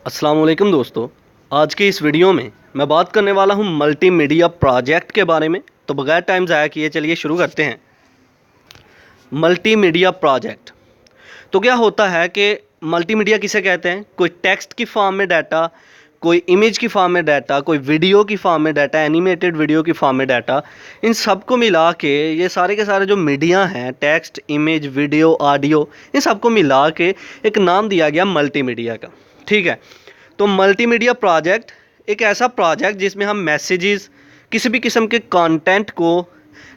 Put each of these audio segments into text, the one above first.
अस्सलाम वालेकुम दोस्तों, आज के इस वीडियो में मैं बात करने वाला हूं मल्टीमीडिया प्रोजेक्ट के बारे में। तो बगैर टाइम ज़ाया किए चलिए शुरू करते हैं। मल्टीमीडिया प्रोजेक्ट तो क्या होता है कि मल्टीमीडिया किसे कहते हैं? कोई टेक्स्ट की फॉर्म में डाटा, कोई इमेज की फॉर्म में डाटा, कोई वीडियो की फॉर्म में डाटा, एनिमेटेड वीडियो की फॉर्म में डाटा, इन सब को मिला के ये सारे के सारे जो मीडिया हैं, टेक्स्ट, इमेज, वीडियो, ऑडियो, इन सबको मिला के एक नाम दिया गया मल्टीमीडिया का। ठीक है, तो मल्टीमीडिया प्रोजेक्ट एक ऐसा प्रोजेक्ट जिसमें हम मैसेजेस, किसी भी किस्म के कंटेंट को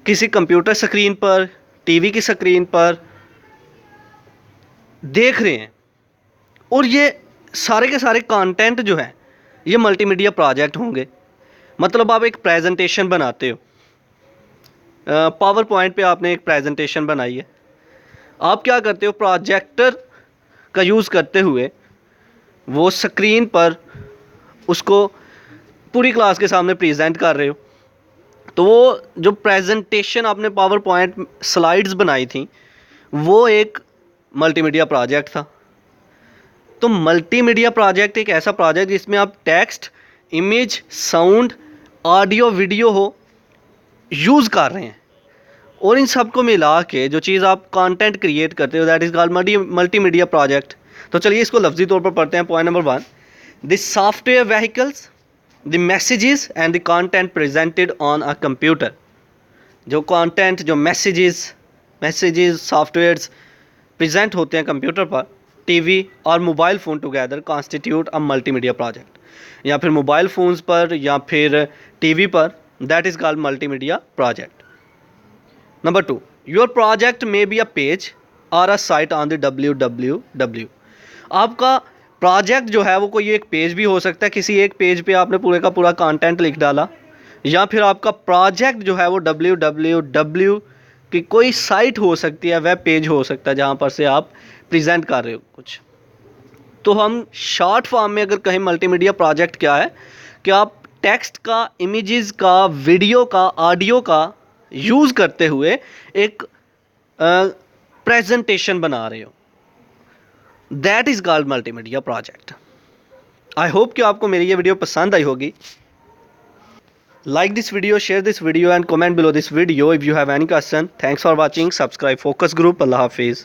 किसी कंप्यूटर स्क्रीन पर, टीवी की स्क्रीन पर देख रहे हैं, और ये सारे के सारे कंटेंट जो है ये मल्टीमीडिया प्रोजेक्ट होंगे। मतलब आप एक प्रेजेंटेशन बनाते हो, पावर पॉइंट पे आपने एक प्रेजेंटेशन बनाई है, आप क्या करते हो, प्रोजेक्टर का यूज़ करते हुए वो स्क्रीन पर उसको पूरी क्लास के सामने प्रेजेंट कर रहे हो। तो वो जो प्रेजेंटेशन आपने पावर पॉइंट स्लाइड्स बनाई थी वो एक मल्टीमीडिया प्रोजेक्ट था। तो मल्टीमीडिया प्रोजेक्ट एक ऐसा प्रोजेक्ट जिसमें आप text, image, sound, audio, video हो यूज़ कर रहे हैं, और इन सब को मिला के जो चीज़ आप कंटेंट क्रिएट करते हो, that is called multimedia project. तो चलिए इसको लफ्जी तौर पर पढ़ते हैं। Point number 1, the software vehicles, the messages and the content presented on a computer. जो कंटेंट, जो मैसेजेस सॉफ्टवेयर्स प्रेजेंट होते हैं कंप्यूटर पर, टीवी और मोबाइल फ़ोन टुगेदर कॉन्स्टिट्यूट अ मल्टीमीडिया प्रोजेक्ट, या फिर मोबाइल फ़ोन्स पर या फिर टीवी पर, that is called multimedia project. Number 2, your project may be a page और अ साइट ऑन द www। आपका प्रोजेक्ट जो है वो कोई एक पेज भी हो सकता है, किसी एक पेज पे आपने पूरे का पूरा कंटेंट लिख डाला, या फिर आपका प्रोजेक्ट जो है वो www की कोई साइट हो सकती है, वेब पेज हो सकता है जहाँ पर से आप प्रेजेंट कर रहे हो कुछ। तो हम शॉर्ट फॉर्म में अगर कहें मल्टीमीडिया प्रोजेक्ट क्या है, कि आप टेक्स्ट का, इमेजेस का, वीडियो का, ऑडियो का यूज़ करते हुए एक प्रेजेंटेशन बना रहे हो, that is called multimedia project. I hope कि आपको मेरी ये वीडियो पसंद आई होगी। Like this video, share this video and comment below this video if you have any question. Thanks for watching. Subscribe focus group. अल्लाह हाफिज़।